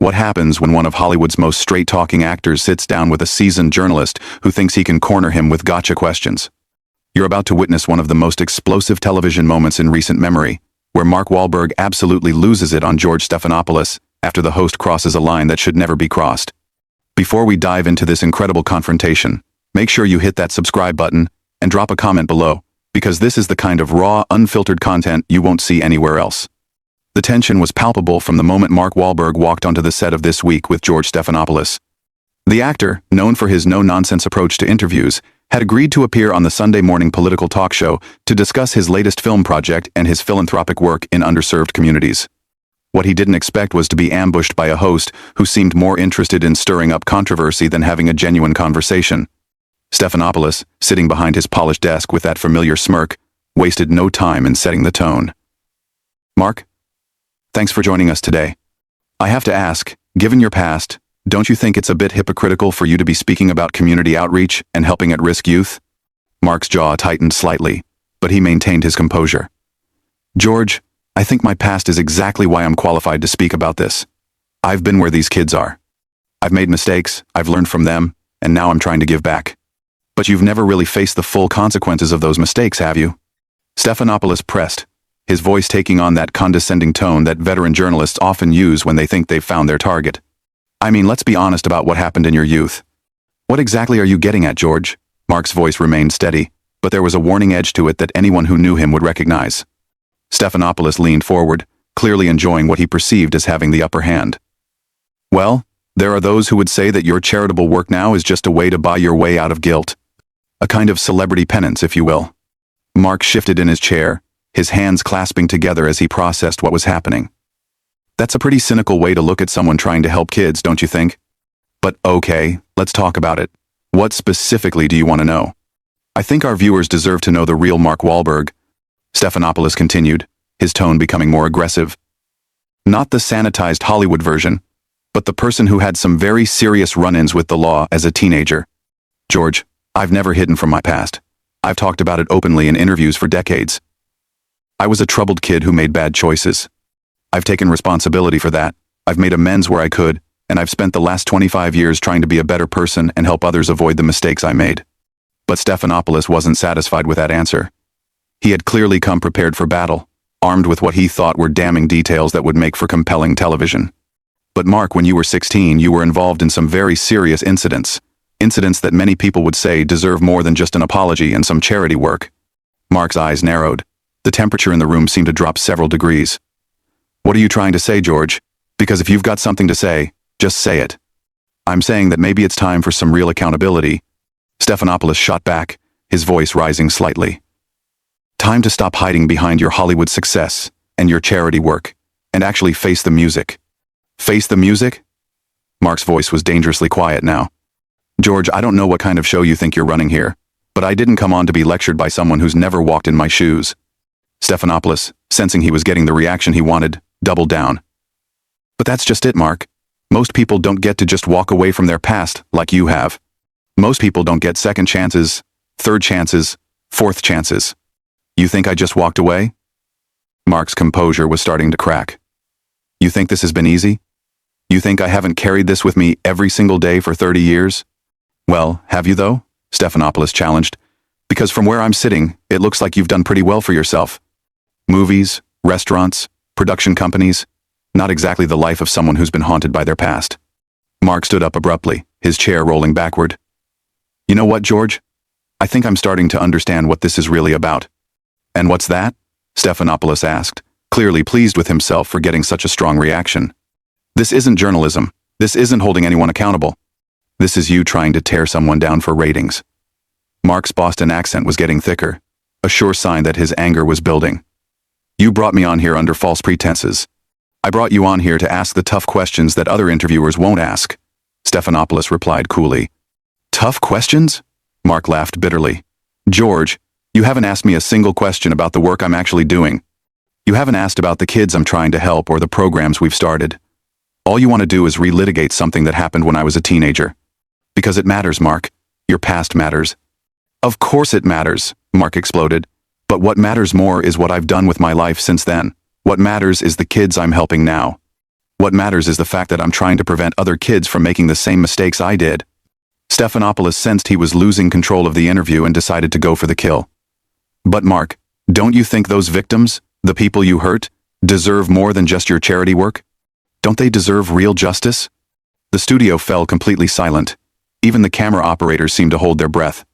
What happens when one of Hollywood's most straight-talking actors sits down with a seasoned journalist who thinks he can corner him with gotcha questions? You're about to witness one of the most explosive television moments in recent memory, where Mark Wahlberg absolutely loses it on George Stephanopoulos after the host crosses a line that should never be crossed. Before we dive into this incredible confrontation, make sure you hit that subscribe button and drop a comment below, because this is the kind of raw, unfiltered content you won't see anywhere else. The tension was palpable from the moment Mark Wahlberg walked onto the set of This Week with George Stephanopoulos. The actor, known for his no-nonsense approach to interviews, had agreed to appear on the Sunday morning political talk show to discuss his latest film project and his philanthropic work in underserved communities. What he didn't expect was to be ambushed by a host who seemed more interested in stirring up controversy than having a genuine conversation. Stephanopoulos, sitting behind his polished desk with that familiar smirk, wasted no time in setting the tone. "Mark, thanks for joining us today. I have to ask, given your past, don't you think it's a bit hypocritical for you to be speaking about community outreach and helping at-risk youth?" Mark's jaw tightened slightly, but he maintained his composure. "George, I think my past is exactly why I'm qualified to speak about this. I've been where these kids are. I've made mistakes, I've learned from them, and now I'm trying to give back. But you've never really faced the full consequences of those mistakes, have you?" Stephanopoulos pressed, his voice taking on that condescending tone that veteran journalists often use when they think they've found their target. "I mean, let's be honest about what happened in your youth." "What exactly are you getting at, George?" Mark's voice remained steady, but there was a warning edge to it that anyone who knew him would recognize. Stephanopoulos leaned forward, clearly enjoying what he perceived as having the upper hand. "Well, there are those who would say that your charitable work now is just a way to buy your way out of guilt. A kind of celebrity penance, if you will." Mark shifted in his chair, his hands clasping together as he processed what was happening. "That's a pretty cynical way to look at someone trying to help kids, don't you think? But okay, let's talk about it. What specifically do you want to know?" "I think our viewers deserve to know the real Mark Wahlberg," Stephanopoulos continued, his tone becoming more aggressive. "Not the sanitized Hollywood version, but the person who had some very serious run-ins with the law as a teenager. George, I've never hidden from my past. I've talked about it openly in interviews for decades. I was a troubled kid who made bad choices. I've taken responsibility for that, I've made amends where I could, and I've spent the last 25 years trying to be a better person and help others avoid the mistakes I made." But Stephanopoulos wasn't satisfied with that answer. He had clearly come prepared for battle, armed with what he thought were damning details that would make for compelling television. "But Mark, when you were 16, you were involved in some very serious incidents that many people would say deserve more than just an apology and some charity work." Mark's eyes narrowed. The temperature in the room seemed to drop several degrees. "What are you trying to say, George? Because if you've got something to say, just say it." "I'm saying that maybe it's time for some real accountability." Stephanopoulos shot back, his voice rising slightly. "Time to stop hiding behind your Hollywood success and your charity work, and actually face the music." "Face the music?" Mark's voice was dangerously quiet now. "George, I don't know what kind of show you think you're running here, but I didn't come on to be lectured by someone who's never walked in my shoes." Stephanopoulos, sensing he was getting the reaction he wanted, doubled down. "But that's just it, Mark. Most people don't get to just walk away from their past like you have. Most people don't get second chances, third chances, fourth chances. You think I just walked away?" Mark's composure was starting to crack. "You think this has been easy? You think I haven't carried this with me every single day for 30 years? "Well, have you though?" Stephanopoulos challenged. "Because from where I'm sitting, it looks like you've done pretty well for yourself. Movies, restaurants, production companies, not exactly the life of someone who's been haunted by their past." Mark stood up abruptly, his chair rolling backward. "You know what, George? I think I'm starting to understand what this is really about." "And what's that?" Stephanopoulos asked, clearly pleased with himself for getting such a strong reaction. "This isn't journalism. This isn't holding anyone accountable. This is you trying to tear someone down for ratings." Mark's Boston accent was getting thicker, a sure sign that his anger was building. "You brought me on here under false pretenses. I brought you on here to ask the tough questions that other interviewers won't ask," Stephanopoulos replied coolly. "Tough questions?" Mark laughed bitterly. "George, you haven't asked me a single question about the work I'm actually doing. You haven't asked about the kids I'm trying to help or the programs we've started. All you want to do is relitigate something that happened when I was a teenager. Because it matters, Mark. Your past matters." "Of course it matters," Mark exploded. "But what matters more is what I've done with my life since then. What matters is the kids I'm helping now." What matters is the fact that I'm trying to prevent other kids from making the same mistakes I did." Stephanopoulos sensed he was losing control of the interview and decided to go for the kill. "But Mark, don't you think those victims, the people you hurt, deserve more than just your charity work? Don't they deserve real justice?" The studio fell completely silent. Even the camera operators seemed to hold their breath.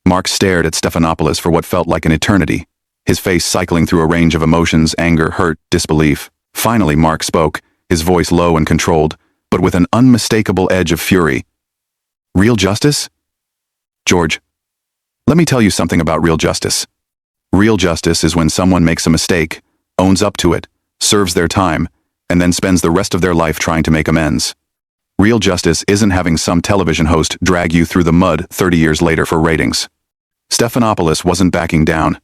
Mark stared at Stephanopoulos for what felt like an eternity, his face cycling through a range of emotions: anger, hurt, disbelief. Finally, Mark spoke, his voice low and controlled, but with an unmistakable edge of fury. "Real justice? George, let me tell you something about real justice. Real justice is when someone makes a mistake, owns up to it, serves their time, and then spends the rest of their life trying to make amends. Real justice isn't having some television host drag you through the mud 30 years later for ratings." Stephanopoulos wasn't backing down.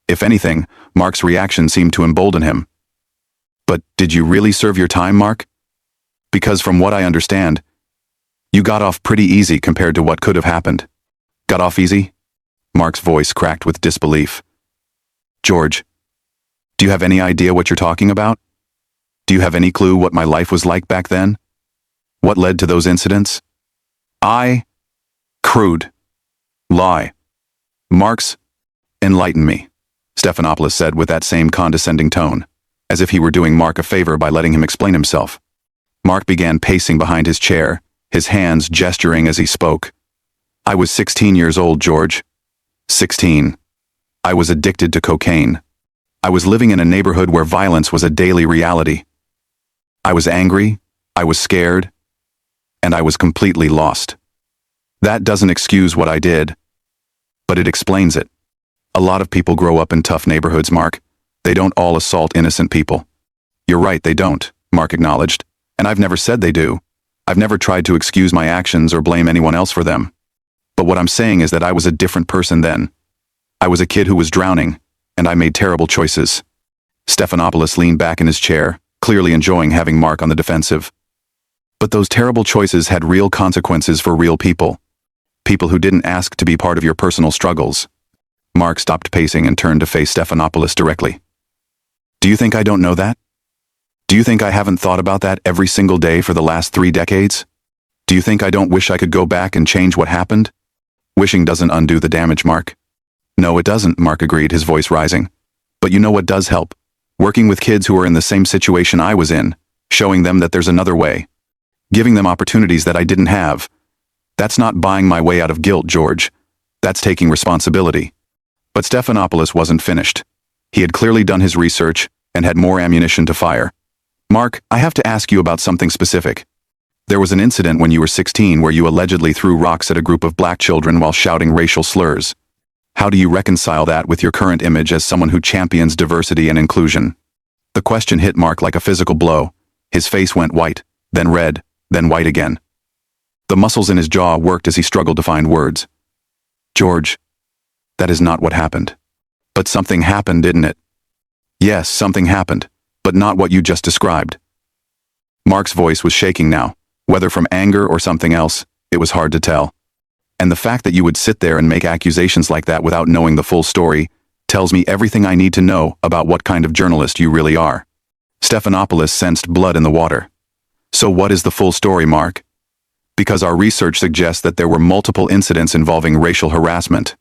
If anything, Mark's reaction seemed to embolden him. "But did you really serve your time, Mark? Because from what I understand, you got off pretty easy compared to what could have happened." "Got off easy?" Mark's voice cracked with disbelief. "George, do you have any idea what you're talking about? Do you have any clue what my life was like back then? What led to those incidents? Crude. Lie. Mark's, enlighten me," Stephanopoulos said with that same condescending tone, as if he were doing Mark a favor by letting him explain himself. Mark began pacing behind his chair, his hands gesturing as he spoke. "I was 16 years old, George. 16. I was addicted to cocaine. I was living in a neighborhood where violence was a daily reality. I was angry, I was scared, and I was completely lost. That doesn't excuse what I did, but it explains it. A lot of people grow up in tough neighborhoods, Mark. They don't all assault innocent people." "You're right, they don't," Mark acknowledged, "and I've never said they do. I've never tried to excuse my actions or blame anyone else for them. But what I'm saying is that I was a different person then. I was a kid who was drowning, and I made terrible choices." Stephanopoulos leaned back in his chair, clearly enjoying having Mark on the defensive. "But those terrible choices had real consequences for real people. People who didn't ask to be part of your personal struggles." Mark stopped pacing and turned to face Stephanopoulos directly. "Do you think I don't know that? Do you think I haven't thought about that every single day for the last 3 decades? Do you think I don't wish I could go back and change what happened? Wishing doesn't undo the damage, Mark." "No, it doesn't," Mark agreed, his voice rising. "But you know what does help? Working with kids who are in the same situation I was in, showing them that there's another way. Giving them opportunities that I didn't have. That's not buying my way out of guilt, George. That's taking responsibility." But Stephanopoulos wasn't finished. He had clearly done his research and had more ammunition to fire. "Mark, I have to ask you about something specific. There was an incident when you were 16 where you allegedly threw rocks at a group of black children while shouting racial slurs. How do you reconcile that with your current image as someone who champions diversity and inclusion?" The question hit Mark like a physical blow. His face went white, then red, then white again. The muscles in his jaw worked as he struggled to find words. "George, that is not what happened." "But something happened, didn't it?" "Yes, something happened, but not what you just described." Mark's voice was shaking now. Whether from anger or something else, it was hard to tell. "And the fact that you would sit there and make accusations like that without knowing the full story tells me everything I need to know about what kind of journalist you really are." Stephanopoulos sensed blood in the water. "So what is the full story, Mark?" "Because our research suggests that there were multiple incidents involving racial harassment."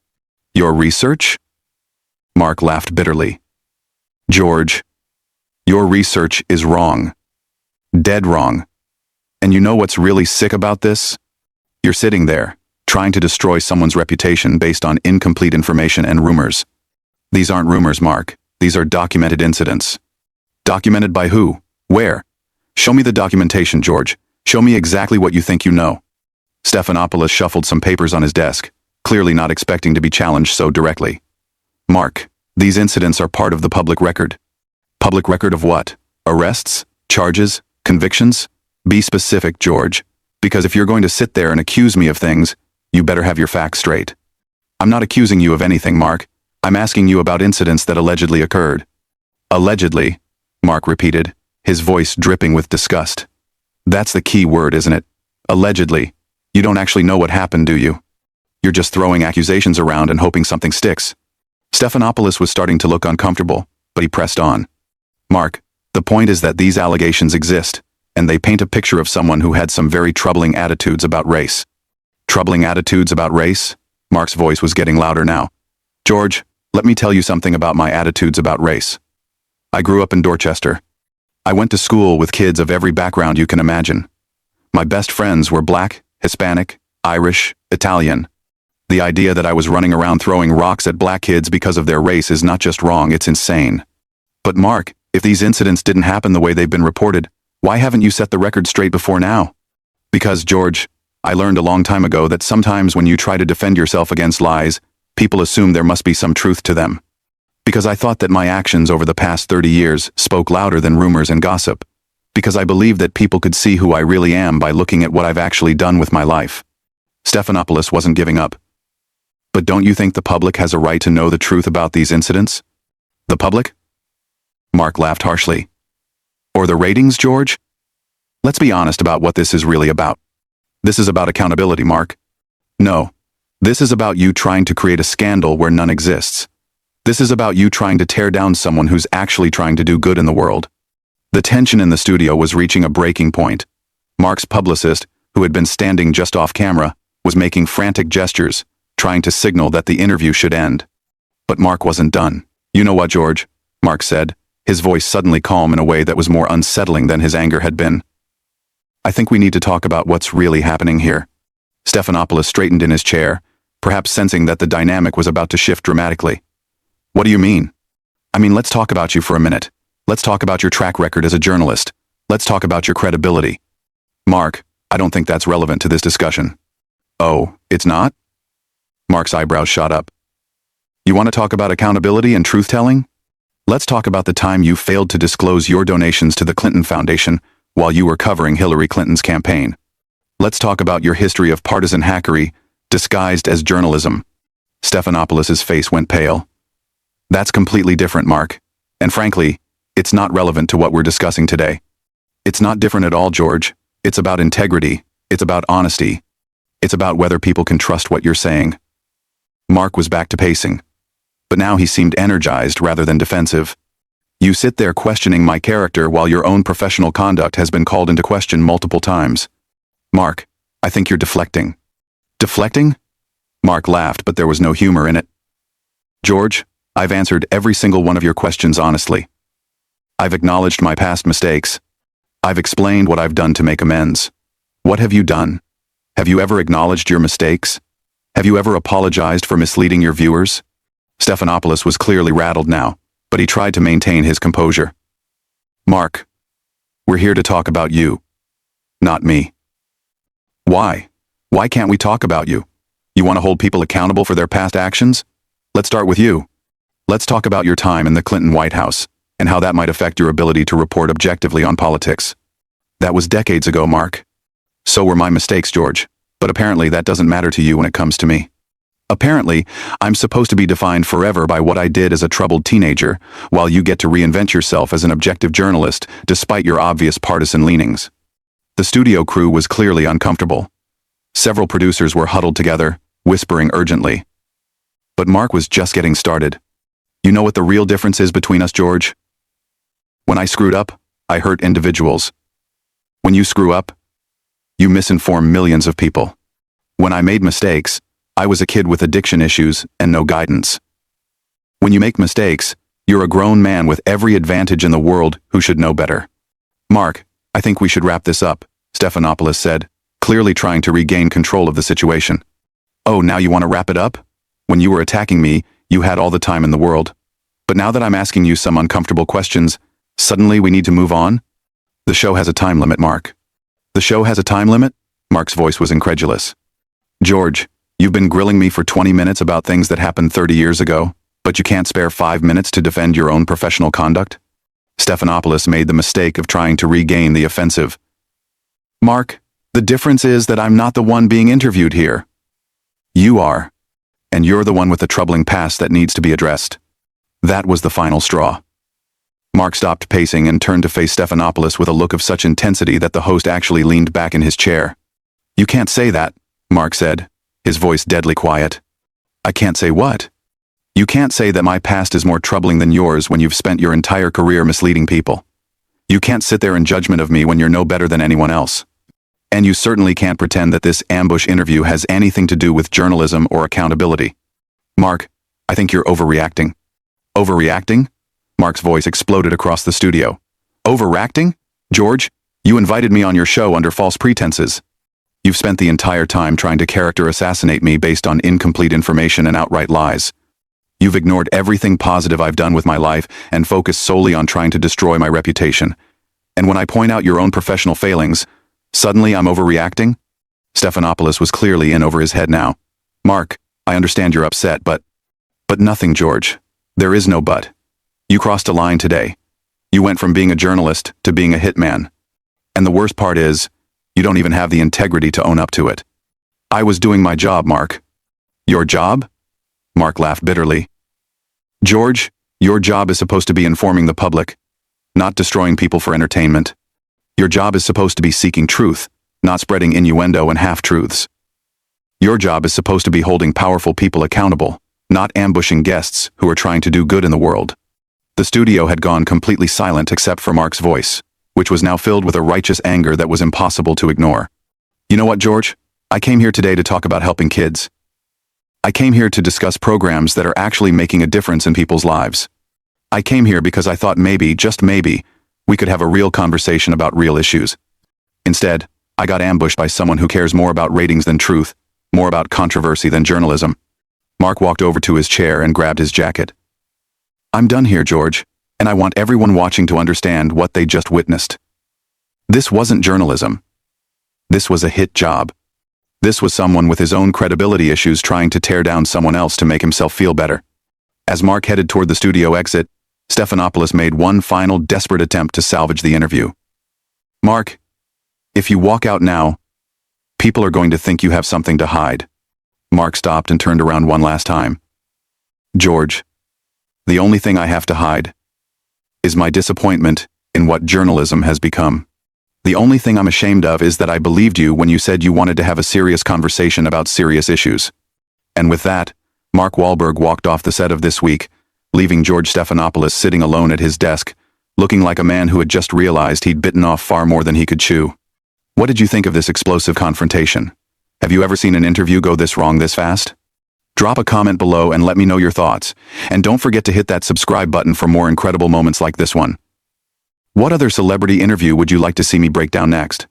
"Your research?" Mark laughed bitterly. "George, your research is wrong. Dead wrong. And you know what's really sick about this? You're sitting there, trying to destroy someone's reputation based on incomplete information and rumors. These aren't rumors, Mark. These are documented incidents." "Documented by who? Where? Show me the documentation, George. Show me exactly what you think you know." Stephanopoulos shuffled some papers on his desk, clearly not expecting to be challenged so directly. "Mark, these incidents are part of the public record." "Public record of what? Arrests? Charges? Convictions? Be specific, George, because if you're going to sit there and accuse me of things, you better have your facts straight." "I'm not accusing you of anything, Mark. I'm asking you about incidents that allegedly occurred." "Allegedly," Mark repeated, his voice dripping with disgust. "That's the key word, isn't it? Allegedly. You don't actually know what happened, do you? You're just throwing accusations around and hoping something sticks." Stephanopoulos was starting to look uncomfortable, but he pressed on. "Mark, the point is that these allegations exist. and they paint a picture of someone who had some very troubling attitudes about race. Troubling attitudes about race? Mark's voice was getting louder now. George, let me tell you something about my attitudes about race. I grew up in Dorchester. I went to school with kids of every background you can imagine. My best friends were black, Hispanic, Irish, Italian. The idea that I was running around throwing rocks at black kids because of their race is not just wrong, it's insane. But Mark, if these incidents didn't happen the way they've been reported, why haven't you set the record straight before now? Because, George, I learned a long time ago that sometimes when you try to defend yourself against lies, people assume there must be some truth to them. Because I thought that my actions over the past 30 years spoke louder than rumors and gossip. Because I believed that people could see who I really am by looking at what I've actually done with my life. Stephanopoulos wasn't giving up. But don't you think the public has a right to know the truth about these incidents? The public? Mark laughed harshly. Or the ratings, George? Let's be honest about what this is really about. This is about accountability, Mark. No. This is about you trying to create a scandal where none exists. This is about you trying to tear down someone who's actually trying to do good in the world. The tension in the studio was reaching a breaking point. Mark's publicist, who had been standing just off camera, was making frantic gestures, trying to signal that the interview should end. But Mark wasn't done. You know what, George? Mark said, his voice suddenly calm in a way that was more unsettling than his anger had been. I think we need to talk about what's really happening here. Stephanopoulos straightened in his chair, perhaps sensing that the dynamic was about to shift dramatically. What do you mean? I mean, let's talk about you for a minute. Let's talk about your track record as a journalist. Let's talk about your credibility. Mark, I don't think that's relevant to this discussion. Oh, it's not? Mark's eyebrows shot up. You want to talk about accountability and truth-telling? Let's talk about the time you failed to disclose your donations to the Clinton Foundation while you were covering Hillary Clinton's campaign. Let's talk about your history of partisan hackery disguised as journalism. Stephanopoulos' face went pale. That's completely different, Mark. And frankly, it's not relevant to what we're discussing today. It's not different at all, George. It's about integrity. It's about honesty. It's about whether people can trust what you're saying. Mark was back to pacing. But now he seemed energized rather than defensive. You sit there questioning my character while your own professional conduct has been called into question multiple times. Mark, I think you're deflecting. Deflecting? Mark laughed, but there was no humor in it. George, I've answered every single one of your questions honestly. I've acknowledged my past mistakes. I've explained what I've done to make amends. What have you done? Have you ever acknowledged your mistakes? Have you ever apologized for misleading your viewers? Stephanopoulos was clearly rattled now, but he tried to maintain his composure. Mark, we're here to talk about you, not me. Why? Why can't we talk about you? You want to hold people accountable for their past actions? Let's start with you. Let's talk about your time in the Clinton White House and how that might affect your ability to report objectively on politics. That was decades ago, Mark. So were my mistakes, George, but apparently that doesn't matter to you when it comes to me. Apparently, I'm supposed to be defined forever by what I did as a troubled teenager, while you get to reinvent yourself as an objective journalist despite your obvious partisan leanings. The studio crew was clearly uncomfortable. Several producers were huddled together, whispering urgently. But Mark was just getting started. You know what the real difference is between us, George? When I screwed up, I hurt individuals. When you screw up, you misinform millions of people. When I made mistakes, I was a kid with addiction issues and no guidance. When you make mistakes, you're a grown man with every advantage in the world who should know better. Mark, I think we should wrap this up, Stephanopoulos said, clearly trying to regain control of the situation. Oh, now you want to wrap it up? When you were attacking me, you had all the time in the world. But now that I'm asking you some uncomfortable questions, suddenly we need to move on? The show has a time limit, Mark. The show has a time limit? Mark's voice was incredulous. George, you've been grilling me for 20 minutes about things that happened 30 years ago, but you can't spare 5 minutes to defend your own professional conduct? Stephanopoulos made the mistake of trying to regain the offensive. Mark, the difference is that I'm not the one being interviewed here. You are. And you're the one with the troubling past that needs to be addressed. That was the final straw. Mark stopped pacing and turned to face Stephanopoulos with a look of such intensity that the host actually leaned back in his chair. You can't say that, Mark said, his voice deadly quiet. I can't say what? You can't say that my past is more troubling than yours when you've spent your entire career misleading people. You can't sit there in judgment of me when you're no better than anyone else. And you certainly can't pretend that this ambush interview has anything to do with journalism or accountability. Mark, I think you're overreacting. Overreacting? Mark's voice exploded across the studio. Overreacting? George, you invited me on your show under false pretenses. You've spent the entire time trying to character assassinate me based on incomplete information and outright lies. You've ignored everything positive I've done with my life and focused solely on trying to destroy my reputation. And when I point out your own professional failings, suddenly I'm overreacting? Stephanopoulos was clearly in over his head now. Mark, I understand you're upset, but nothing, George. There is no but. You crossed a line today. You went from being a journalist to being a hitman. And the worst part is, you don't even have the integrity to own up to it. I was doing my job, Mark. Your job? Mark laughed bitterly. George, your job is supposed to be informing the public, not destroying people for entertainment. Your job is supposed to be seeking truth, not spreading innuendo and half-truths. Your job is supposed to be holding powerful people accountable, not ambushing guests who are trying to do good in the world. The studio had gone completely silent except for Mark's voice, which was now filled with a righteous anger that was impossible to ignore. You know what, George? I came here today to talk about helping kids. I came here to discuss programs that are actually making a difference in people's lives. I came here because I thought maybe, just maybe, we could have a real conversation about real issues. Instead, I got ambushed by someone who cares more about ratings than truth, more about controversy than journalism. Mark walked over to his chair and grabbed his jacket. I'm done here, George, and I want everyone watching to understand what they just witnessed. This wasn't journalism. This was a hit job. This was someone with his own credibility issues trying to tear down someone else to make himself feel better. As Mark headed toward the studio exit, Stephanopoulos made one final desperate attempt to salvage the interview. Mark, if you walk out now, people are going to think you have something to hide. Mark stopped and turned around one last time. George, the only thing I have to hide is my disappointment in what journalism has become. The only thing I'm ashamed of is that I believed you when you said you wanted to have a serious conversation about serious issues. And with that, Mark Wahlberg walked off the set of This Week, leaving George Stephanopoulos sitting alone at his desk, looking like a man who had just realized he'd bitten off far more than he could chew. What did you think of this explosive confrontation? Have you ever seen an interview go this wrong this fast? Drop a comment below and let me know your thoughts, and don't forget to hit that subscribe button for more incredible moments like this one. What other celebrity interview would you like to see me break down next?